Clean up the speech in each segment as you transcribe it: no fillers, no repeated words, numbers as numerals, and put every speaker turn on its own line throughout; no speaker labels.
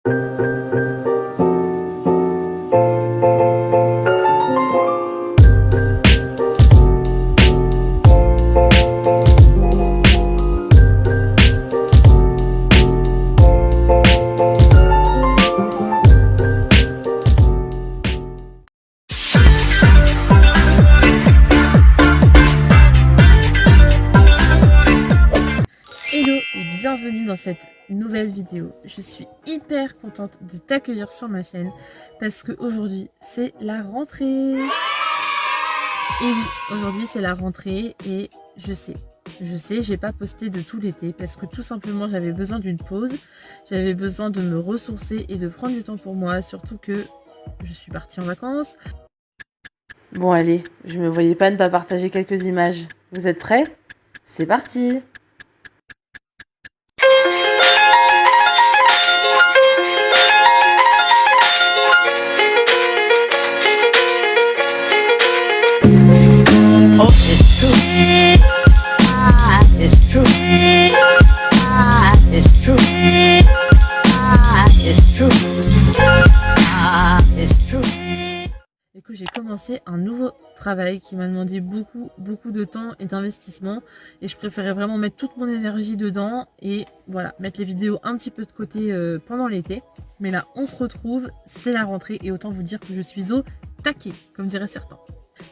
Hello et bienvenue dans cette nouvelle vidéo. Je suis hyper contente de t'accueillir sur ma chaîne parce qu'aujourd'hui c'est la rentrée. Et oui, aujourd'hui c'est la rentrée et je sais, j'ai pas posté de tout l'été parce que tout simplement j'avais besoin d'une pause. J'avais besoin de me ressourcer et de prendre du temps pour moi, surtout que je suis partie en vacances. Bon allez, je me voyais pas ne pas partager quelques images. Vous êtes prêts? C'est parti!
Oh, it's true. It's true. It's true. It's true. It's true.
Et que j'ai commencé un nouveau travail qui m'a demandé beaucoup de temps et d'investissement, et je préférais vraiment mettre toute mon énergie dedans et voilà, mettre les vidéos un petit peu de côté pendant l'été. Mais là on se retrouve, c'est la rentrée et autant vous dire que je suis au taquet, comme diraient certains.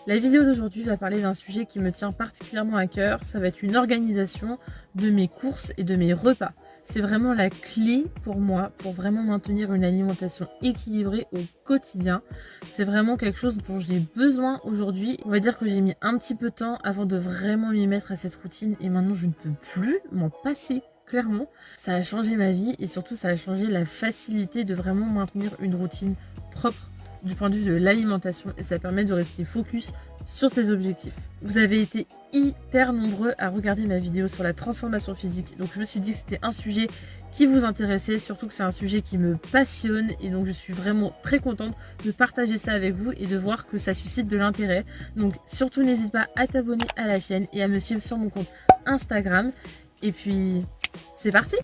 La vidéo d'aujourd'hui va parler d'un sujet qui me tient particulièrement à cœur. Ça va être une organisation de mes courses et de mes repas. C'est vraiment la clé pour moi, pour vraiment maintenir une alimentation équilibrée au quotidien. C'est vraiment quelque chose dont j'ai besoin aujourd'hui. On va dire que j'ai mis un petit peu de temps avant de vraiment m'y mettre à cette routine et maintenant je ne peux plus m'en passer. Clairement, ça a changé ma vie et surtout ça a changé la facilité de vraiment maintenir une routine propre du point de vue de l'alimentation et ça permet de rester focus sur ses objectifs. Vous avez été hyper nombreux à regarder ma vidéo sur la transformation physique, donc je me suis dit que c'était un sujet qui vous intéressait, surtout que c'est un sujet qui me passionne et donc je suis vraiment très contente de partager ça avec vous et de voir que ça suscite de l'intérêt. Donc surtout n'hésite pas à t'abonner à la chaîne et à me suivre sur mon compte Instagram et puis c'est parti!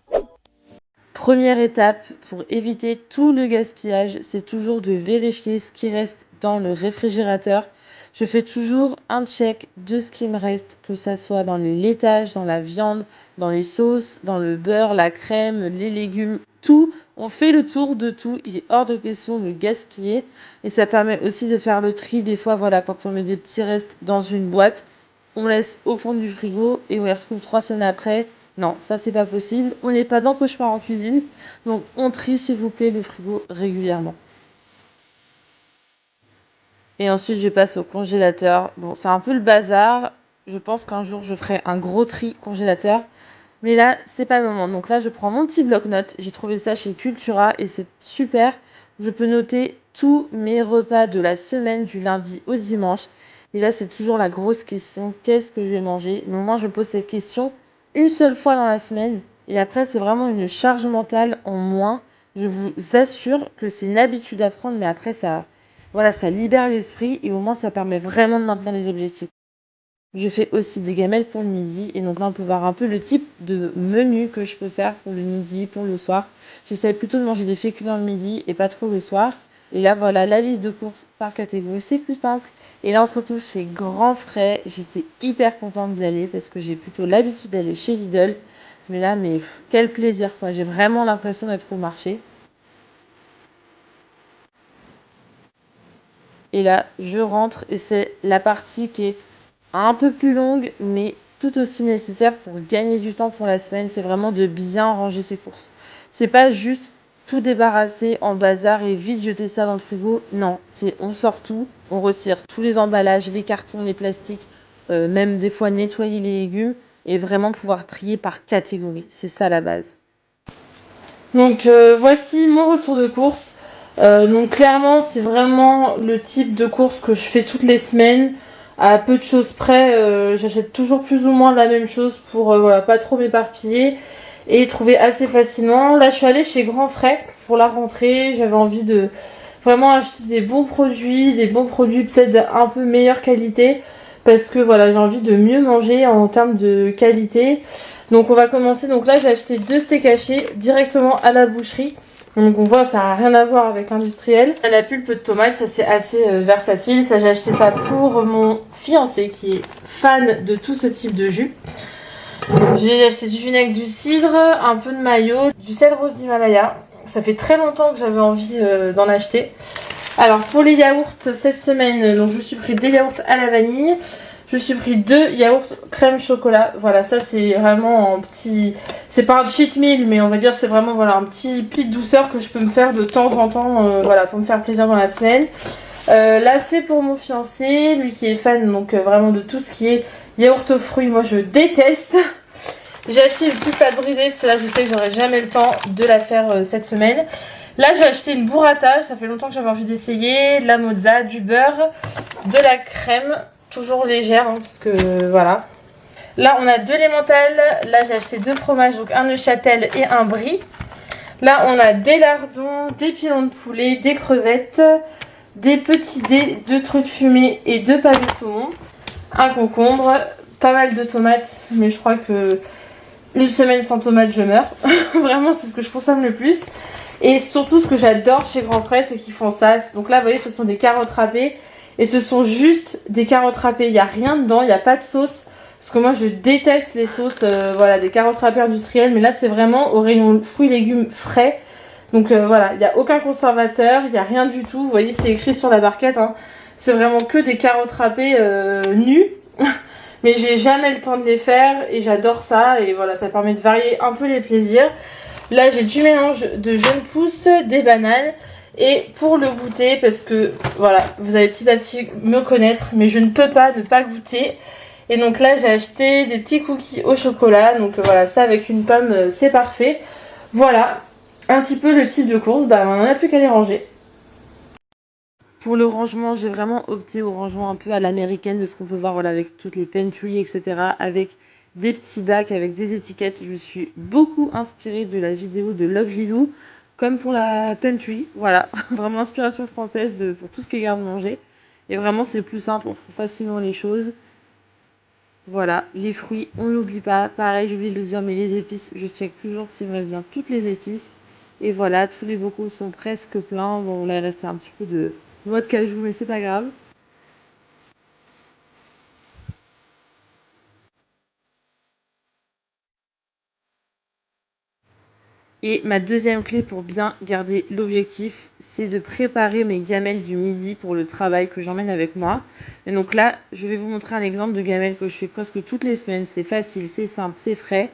Première étape pour éviter tout le gaspillage, c'est toujours de vérifier ce qui reste dans le réfrigérateur. Je fais toujours un check de ce qui me reste, que ça soit dans les laitages, dans la viande, dans les sauces, dans le beurre, la crème, les légumes, tout. On fait le tour de tout, il est hors de question de gaspiller. Et ça permet aussi de faire le tri. Des fois, voilà, quand on met des petits restes dans une boîte, on laisse au fond du frigo et on les retrouve 3 semaines après. Non, ça c'est pas possible. On n'est pas dans cauchemar en cuisine. Donc on trie s'il vous plaît le frigo régulièrement. Et ensuite je passe au congélateur. Bon, c'est un peu le bazar. Je pense qu'un jour je ferai un gros tri congélateur. Mais là, c'est pas le moment. Donc là, je prends mon petit bloc-notes. J'ai trouvé ça chez Cultura et c'est super. Je peux noter tous mes repas de la semaine du lundi au dimanche. Et là, c'est toujours la grosse question. Qu'est-ce que je vais manger? Mais moi, je me pose cette question une seule fois dans la semaine. Et après, c'est vraiment une charge mentale en moins. Je vous assure que c'est une habitude à prendre. Mais après, ça, voilà, ça libère l'esprit. Et au moins, ça permet vraiment de maintenir les objectifs. Je fais aussi des gamelles pour le midi. Et donc là, on peut voir un peu le type de menu que je peux faire pour le midi, pour le soir. J'essaie plutôt de manger des féculents le midi et pas trop le soir. Et là, voilà, la liste de courses par catégorie, c'est plus simple. Et là, on se retrouve chez Grand Frais. J'étais hyper contente d'y aller parce que j'ai plutôt l'habitude d'aller chez Lidl. Mais là, quel plaisir, quoi. J'ai vraiment l'impression d'être au marché. Et là, je rentre et c'est la partie qui est un peu plus longue, mais tout aussi nécessaire pour gagner du temps pour la semaine. C'est vraiment de bien ranger ses courses. C'est pas juste tout débarrasser en bazar et vite jeter ça dans le frigo. Non, c'est on sort tout, on retire tous les emballages, les cartons, les plastiques, même des fois nettoyer les légumes et vraiment pouvoir trier par catégorie. C'est ça la base. Donc voici mon retour de course. Donc clairement c'est vraiment le type de course que je fais toutes les semaines. À peu de choses près, j'achète toujours plus ou moins la même chose pour voilà, pas trop m'éparpiller et trouver assez facilement. Là je suis allée chez Grand Frais pour la rentrée. J'avais envie de vraiment acheter des bons produits peut-être un peu meilleure qualité. Parce que voilà, j'ai envie de mieux manger en termes de qualité. Donc on va commencer. Donc là j'ai acheté 2 steaks hachés directement à la boucherie. Donc on voit, ça n'a rien à voir avec l'industriel. La pulpe de tomate, ça c'est assez versatile. Ça, j'ai acheté ça pour mon fiancé qui est fan de tout ce type de jus. J'ai acheté du vinaigre, du cidre, un peu de mayo, du sel rose d'Himalaya. Ça fait très longtemps que j'avais envie d'en acheter. Alors pour les yaourts cette semaine, donc je me suis pris des yaourts à la vanille. Je me suis pris 2 yaourts crème chocolat. Voilà, ça c'est vraiment un petit... C'est pas un cheat meal, mais on va dire c'est vraiment voilà, un petit petite douceur que je peux me faire de temps en temps, voilà, pour me faire plaisir dans la semaine. Là c'est pour mon fiancé, lui qui est fan donc vraiment de tout ce qui est yaourt aux fruits. Moi je déteste. J'ai acheté une petite pâte brisée parce que là je sais que j'aurai jamais le temps de la faire cette semaine. Là j'ai acheté une burrata, ça fait longtemps que j'avais envie d'essayer, de la mozza, du beurre, de la crème. Toujours légère, hein, parce que voilà. Là, on a 2 l'emmental. Là, j'ai acheté 2 fromages, donc un Neuchâtel et un brie. Là, on a des lardons, des pilons de poulet, des crevettes, des petits dés, 2 trucs fumés et 2 pavés de saumon. Un concombre, pas mal de tomates, mais je crois que une semaine sans tomates, je meurs. Vraiment, c'est ce que je consomme le plus. Et surtout, ce que j'adore chez Grand Frais, c'est qu'ils font ça. Donc là, vous voyez, ce sont des carottes râpées. Et ce sont juste des carottes râpées. Il n'y a rien dedans, il n'y a pas de sauce. Parce que moi, je déteste les sauces, voilà, des carottes râpées industrielles. Mais là, c'est vraiment au rayon fruits et légumes frais. Donc voilà, il n'y a aucun conservateur, il n'y a rien du tout. Vous voyez, c'est écrit sur la barquette. Hein. C'est vraiment que des carottes râpées nues. Mais j'ai jamais le temps de les faire et j'adore ça. Et voilà, ça permet de varier un peu les plaisirs. Là, j'ai du mélange de jeunes pousses, des bananes. Et pour le goûter, parce que voilà, vous allez petit à petit me connaître, mais je ne peux pas ne pas goûter. Et donc là, j'ai acheté des petits cookies au chocolat. Donc voilà, ça avec une pomme, c'est parfait. Voilà, un petit peu le type de course. Bah, on n'en a plus qu'à les ranger. Pour le rangement, j'ai vraiment opté au rangement un peu à l'américaine de ce qu'on peut voir voilà, avec toutes les pantries, etc. Avec des petits bacs, avec des étiquettes. Je me suis beaucoup inspirée de la vidéo de Love Lilou, comme pour la pantry. Voilà, vraiment inspiration française pour tout ce qui est garde-manger. Et vraiment, c'est plus simple, on trouve facilement les choses. Voilà, les fruits, on n'oublie pas. Pareil, j'ai oublié de le dire, mais les épices, je check toujours s'il me reste bien toutes les épices. Et voilà, tous les bocaux sont presque pleins. Bon, là, il reste un petit peu de noix de cajou, mais c'est pas grave. Et ma deuxième clé pour bien garder l'objectif, c'est de préparer mes gamelles du midi pour le travail que j'emmène avec moi. Et donc là, je vais vous montrer un exemple de gamelles que je fais presque toutes les semaines. C'est facile, c'est simple, c'est frais.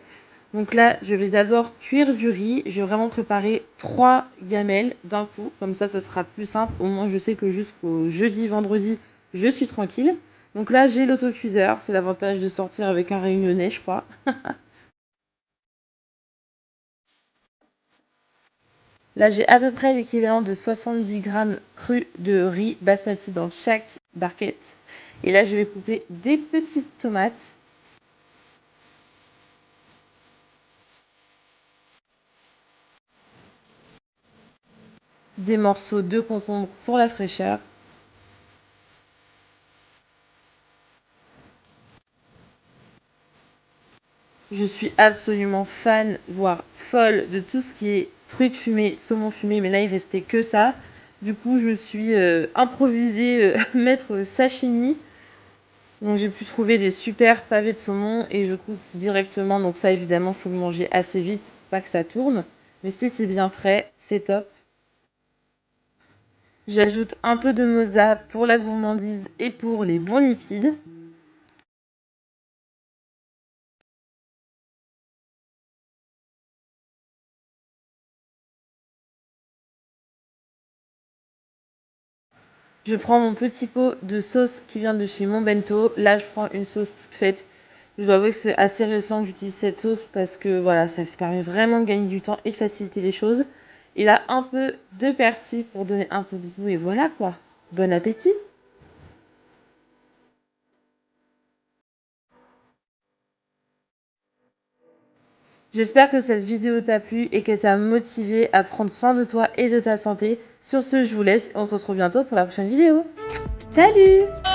Donc là, je vais d'abord cuire du riz. Je vais vraiment préparer 3 gamelles d'un coup. Comme ça sera plus simple. Au moins, je sais que jusqu'au jeudi, vendredi, je suis tranquille. Donc là, j'ai l'autocuiseur. C'est l'avantage de sortir avec un réunionnais, je crois. Là, j'ai à peu près l'équivalent de 70 grammes cru de riz basmati dans chaque barquette. Et là, je vais couper des petites tomates. Des morceaux de concombre pour la fraîcheur. Je suis absolument fan, voire folle de tout ce qui est truite fumée, saumon fumé, mais là il restait que ça. Du coup, je me suis improvisée maître sashimi. Donc j'ai pu trouver des super pavés de saumon et je coupe directement. Donc ça évidemment, il faut le manger assez vite pour pas que ça tourne. Mais si c'est bien frais, c'est top. J'ajoute un peu de mozza pour la gourmandise et pour les bons lipides. Je prends mon petit pot de sauce qui vient de chez Mon Bento. Là, je prends une sauce toute faite. Je dois avouer que c'est assez récent que j'utilise cette sauce parce que voilà, ça permet vraiment de gagner du temps et de faciliter les choses. Et là, un peu de persil pour donner un peu de goût et voilà quoi. Bon appétit! J'espère que cette vidéo t'a plu et qu'elle t'a motivé à prendre soin de toi et de ta santé. Sur ce, je vous laisse et on se retrouve bientôt pour la prochaine vidéo. Salut!